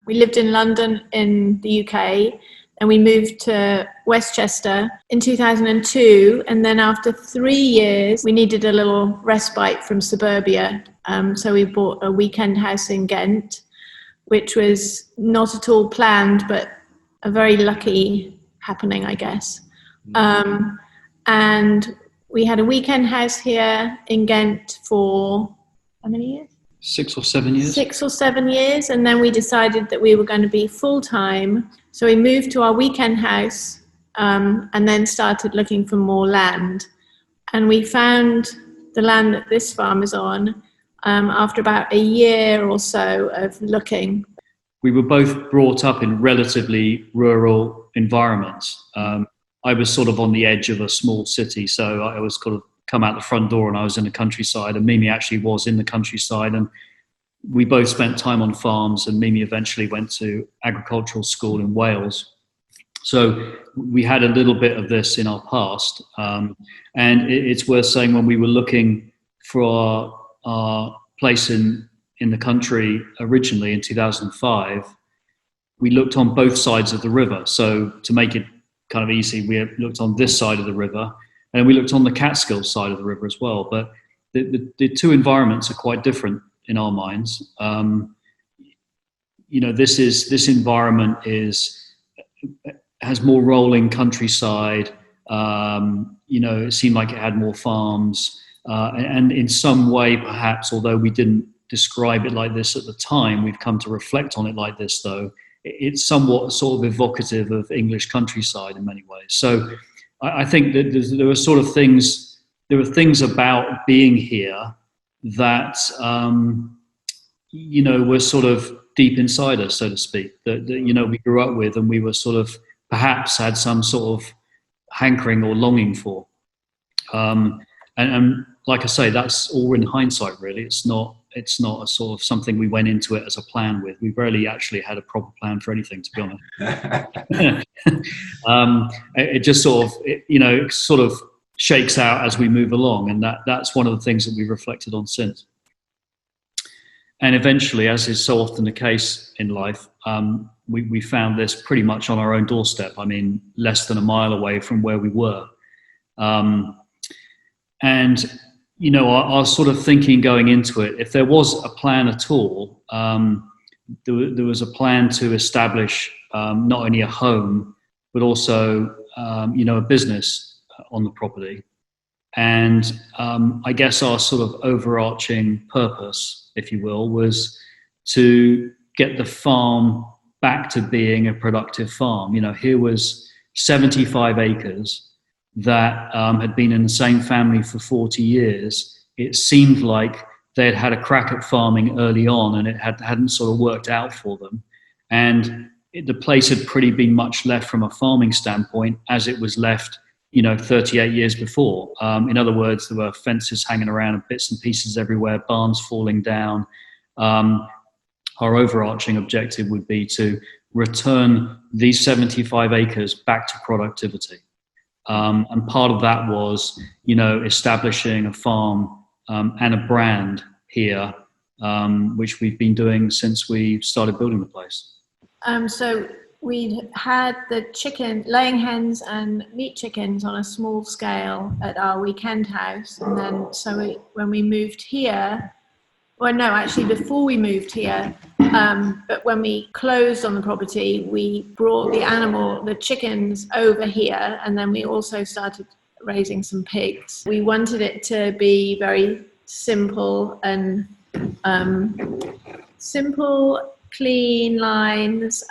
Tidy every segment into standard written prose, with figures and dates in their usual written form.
We lived in London in the UK, and we moved to Westchester in 2002. And then after 3 years, we needed a little respite from suburbia. So we bought a weekend house in Ghent, which was not at all planned, but a very lucky happening, I guess. And we had a weekend house here in Ghent for how many years? 6 or 7 years. 6 or 7 years. And then we decided that we were going to be full-time. So we moved to our weekend house and then started looking for more land. And we found the land that this farm is on after about a year or so of looking. We were both brought up in relatively rural environments. I was sort of on the edge of a small city, so I was kind of come out the front door and I was in the countryside, and Mimi actually was in the countryside, and we both spent time on farms, and Mimi eventually went to agricultural school in Wales. So we had a little bit of this in our past. And it's worth saying, when we were looking for our place in the country originally in 2005, we looked on both sides of the river. So to make it kind of easy, we looked on this side of the river, and we looked on the Catskills side of the river as well. But the two environments are quite different in our minds. This environment has more rolling countryside. It seemed like it had more farms, and in some way, perhaps, although we didn't describe it like this at the time, we've come to reflect on it like this, though. It's somewhat sort of evocative of English countryside in many ways. So I think that there were things about being here that, were sort of deep inside us, so to speak, that we grew up with, and we were sort of perhaps had some sort of hankering or longing for. And like I say, that's all in hindsight, really. It's not a sort of something we went into it as a plan with. We rarely actually had a proper plan for anything, to be honest. It just sort of shakes out as we move along, and that's one of the things that we've reflected on since. And eventually, as is so often the case in life, we found this pretty much on our own doorstep. I mean, less than a mile away from where we were. Our sort of thinking going into it, if there was a plan at all, there was a plan to establish not only a home, but also, a business on the property. And I guess our sort of overarching purpose, if you will, was to get the farm back to being a productive farm. Here was 75 acres that had been in the same family for 40 years. It seemed like they'd had a crack at farming early on, and it hadn't sort of worked out for them. And the place had pretty been much left from a farming standpoint as it was left 38 years before. In other words, there were fences hanging around and bits and pieces everywhere, barns falling down. Our overarching objective would be to return these 75 acres back to productivity. And part of that was, establishing a farm and a brand here, which we've been doing since we started building the place. So we had the laying hens and meat chickens on a small scale at our weekend house. And then, when we moved here, well, no, actually before we moved here, but when we closed on the property, we brought the chickens over here, and then we also started raising some pigs. We wanted it to be very simple and clean lines,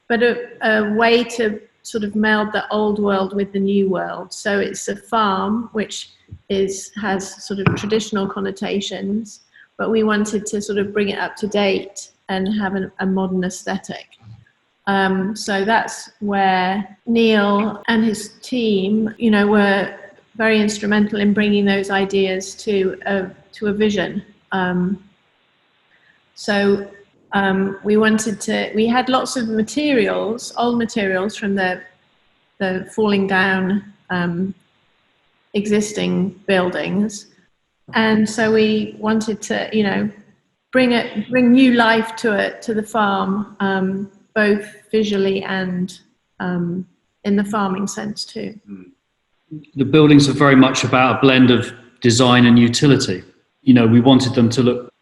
but a way to sort of meld the old world with the new world. So it's a farm which has sort of traditional connotations, but we wanted to sort of bring it up to date and have a modern aesthetic. So that's where Neil and his team, were very instrumental in bringing those ideas to a vision. We had lots of old materials from the falling down existing buildings. And so we wanted to, bring new life to the farm, both visually and in the farming sense too. The buildings are very much about a blend of design and utility. You know, we wanted them to look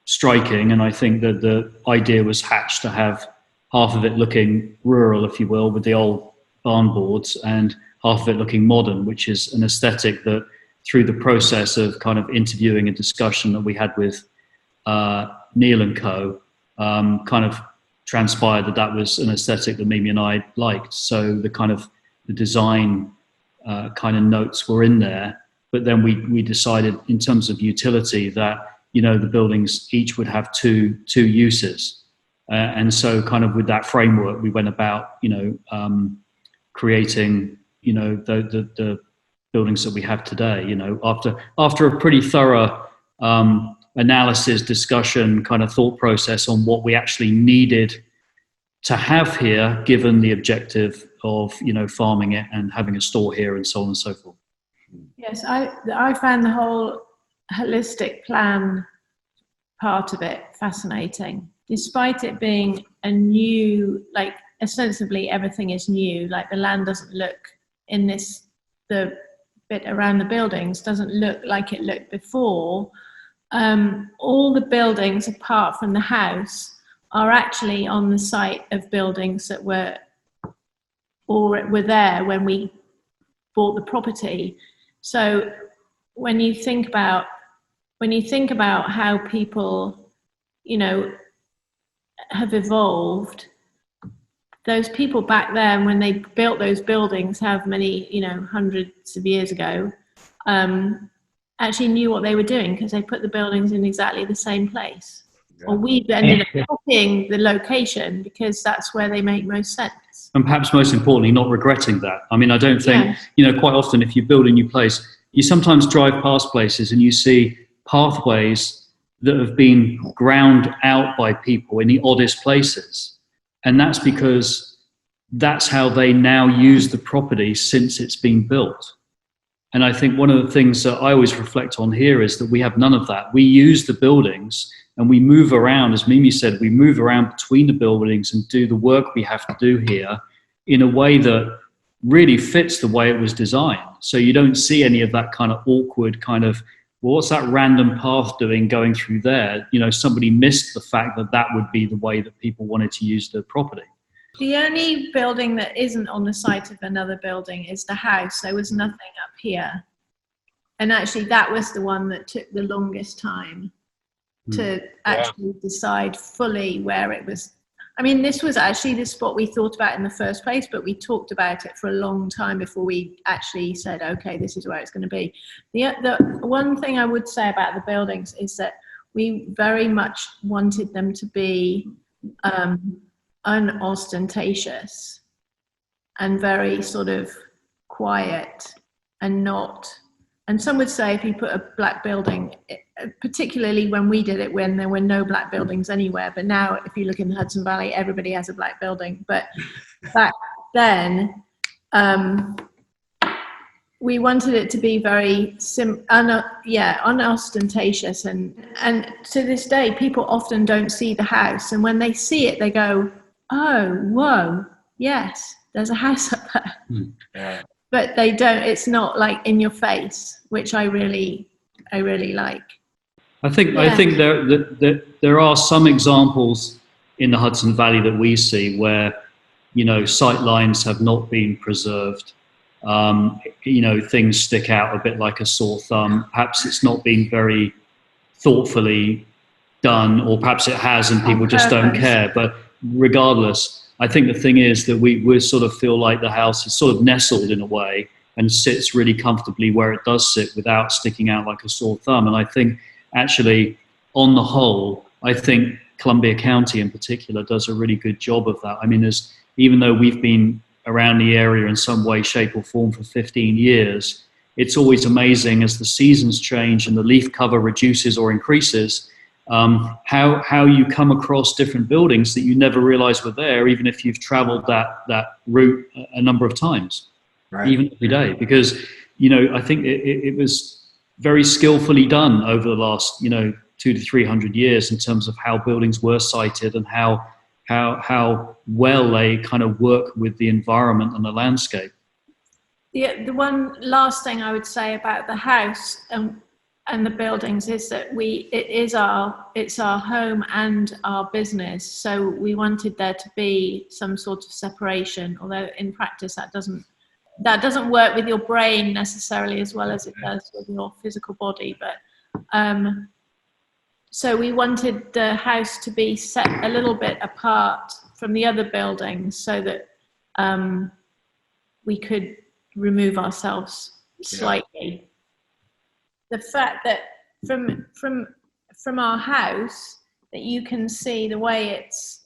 striking, and I think that the idea was hatched to have half of it looking rural, if you will, with the old barn boards, and half of it looking modern, which is an aesthetic that, through the process of kind of interviewing and discussion that we had with Neil and Co, kind of transpired that was an aesthetic that Mimi and I liked. So the kind of the design kind of notes were in there, but then we decided in terms of utility that, you know, the buildings each would have two uses, and so kind of with that framework we went about, you know, creating, you know, the buildings that we have today. You know, after a pretty thorough analysis, discussion, kind of thought process on what we actually needed to have here, given the objective of, you know, farming it and having a store here and so on and so forth. Yes, I found the whole holistic plan part of it fascinating, despite it being a new, like ostensibly everything is new, like the land doesn't look in this, the bit around the buildings doesn't look like it looked before. All the buildings apart from the house are actually on the site of buildings that were there when we bought the property. So when you think about how people, you know, have evolved, those people back then when they built those buildings, however many, you know, hundreds of years ago, actually knew what they were doing because they put the buildings in exactly the same place. Yeah. Or we've ended up copying the location because that's where they make most sense. And perhaps most importantly, not regretting that. I mean, I don't think, you know, quite often if you build a new place, you sometimes drive past places and you see pathways that have been ground out by people in the oddest places. And that's because that's how they now use the property since it's been built. And I think one of the things that I always reflect on here is that we have none of that. We use the buildings and we move around, as Mimi said, we move around between the buildings and do the work we have to do here in a way that really fits the way it was designed. So you don't see any of that kind of awkward kind of, well, what's that random path doing going through there? You know, somebody missed the fact that that would be the way that people wanted to use the property. The only building that isn't on the site of another building is the house. There was nothing up here. And actually that was the one that took the longest time to actually decide fully where it was. I mean, this was actually the spot we thought about in the first place, but we talked about it for a long time before we actually said, okay, this is where it's going to be. The one thing I would say about the buildings is that we very much wanted them to be unostentatious and very sort of quiet and not, and some would say if you put a black building, particularly when we did it when there were no black buildings anywhere, but now if you look in the Hudson Valley, everybody has a black building. But back then, we wanted it to be very unostentatious, and to this day, people often don't see the house, and when they see it, they go, "Oh, whoa, yes, there's a house up there." Yeah. But they don't. It's not like in your face, which I really like. I think there are some examples in the Hudson Valley that we see where, you know, sight lines have not been preserved. You know, things stick out a bit like a sore thumb. Perhaps it's not been very thoughtfully done, or perhaps it has and people just don't care. But regardless, I think the thing is that we sort of feel like the house is sort of nestled in a way and sits really comfortably where it does sit without sticking out like a sore thumb. And I think actually, on the whole, I think Columbia County in particular does a really good job of that. I mean, even though we've been around the area in some way, shape or form for 15 years, it's always amazing as the seasons change and the leaf cover reduces or increases, how you come across different buildings that you never realized were there, even if you've traveled that route a number of times, right, even every day. Because, you know, I think it was very skillfully done over the last, you know, 200 to 300 years in terms of how buildings were sited and how well they kind of work with the environment and the landscape. The one last thing I would say about the house and the buildings is that it's our home and our business. So we wanted there to be some sort of separation, although in practice that doesn't work with your brain necessarily as well as it does with your physical body. But so we wanted the house to be set a little bit apart from the other buildings so that we could remove ourselves slightly. The fact that from our house that you can see the way it's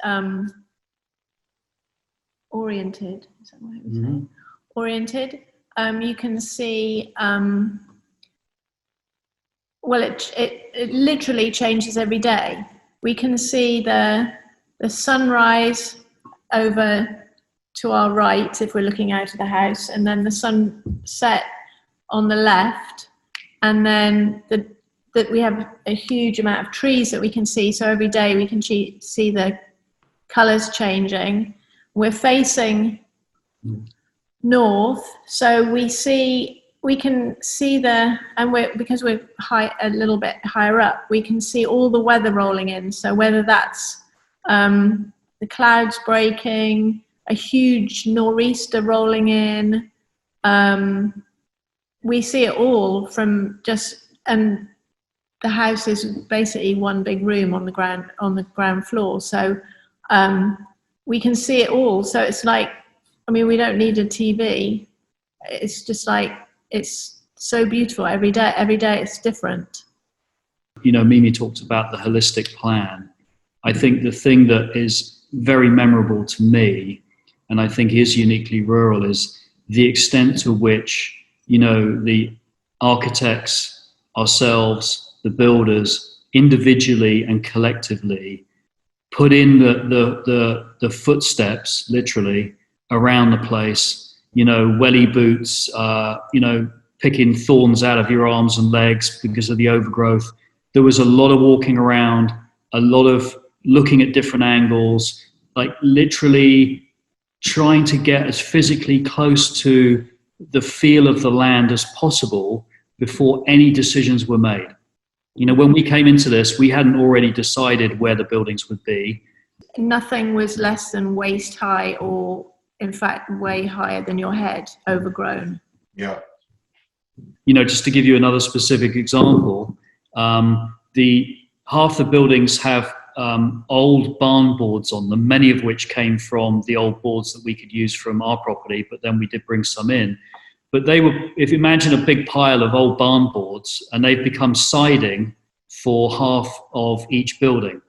oriented. Is that what I was saying? Oriented. You can see. Well, it literally changes every day. We can see the sunrise over to our right if we're looking out of the house, and then the sunset on the left, and then that we have a huge amount of trees that we can see. So every day we can see the colours changing. We're facing north, so we can see because we're high, a little bit higher up, we can see all the weather rolling in. So whether that's the clouds breaking, a huge nor'easter rolling in, we see it all from and the house is basically one big room on the ground floor. So we can see it all. So it's like, I mean, we don't need a TV. It's just like, it's so beautiful every day. Every day it's different. You know, Mimi talked about the holistic plan. I think the thing that is very memorable to me, and I think is uniquely rural, is the extent to which, you know, the architects, ourselves, the builders, individually and collectively, put in the footsteps, literally, around the place. You know, welly boots, you know, picking thorns out of your arms and legs because of the overgrowth. There was a lot of walking around, a lot of looking at different angles, like literally trying to get as physically close to the feel of the land as possible before any decisions were made. You know, when we came into this, we hadn't already decided where the buildings would be. Nothing was less than waist high, or in fact way higher than your head, overgrown. Yeah. You know, just to give you another specific example, half the buildings have old barn boards on them, many of which came from the old boards that we could use from our property, but then we did bring some in. But they were, if you imagine a big pile of old barn boards, and they've become siding for half of each building.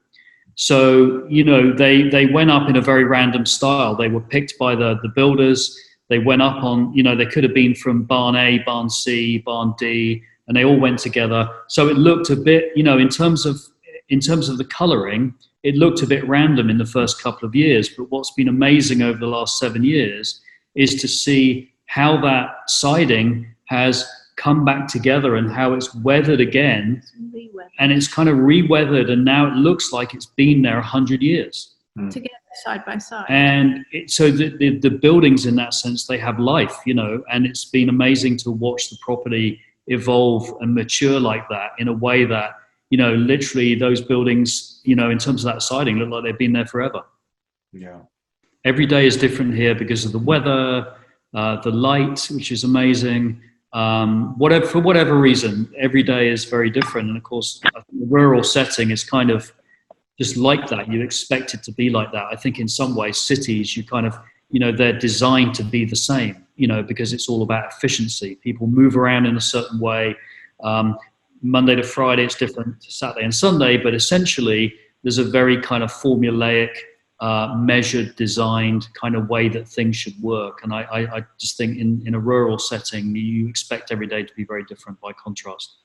So, you know, they went up in a very random style. They were picked by the builders. They went up on, you know, they could have been from barn A, barn C, barn D, and they all went together. So it looked a bit, you know, in terms of the colouring, it looked a bit random in the first couple of years. But what's been amazing over the last 7 years is to see how that siding has come back together and how it's weathered again. And it's kind of re-weathered, and now it looks like it's been there 100 years. Together, side by side. And so the buildings, in that sense, they have life, you know, and it's been amazing to watch the property evolve and mature like that, in a way that, you know, literally those buildings, you know, in terms of that siding, look like they've been there forever. Yeah. Every day is different here because of the weather, the light, which is amazing. For whatever reason, every day is very different. And of course, the rural setting is kind of just like that. You expect it to be like that. I think in some ways, cities, you kind of, you know, they're designed to be the same, you know, because it's all about efficiency. People move around in a certain way. Monday to Friday, it's different to Saturday and Sunday, but essentially there's a very kind of formulaic, measured, designed kind of way that things should work. And I just think in a rural setting, you expect every day to be very different by contrast.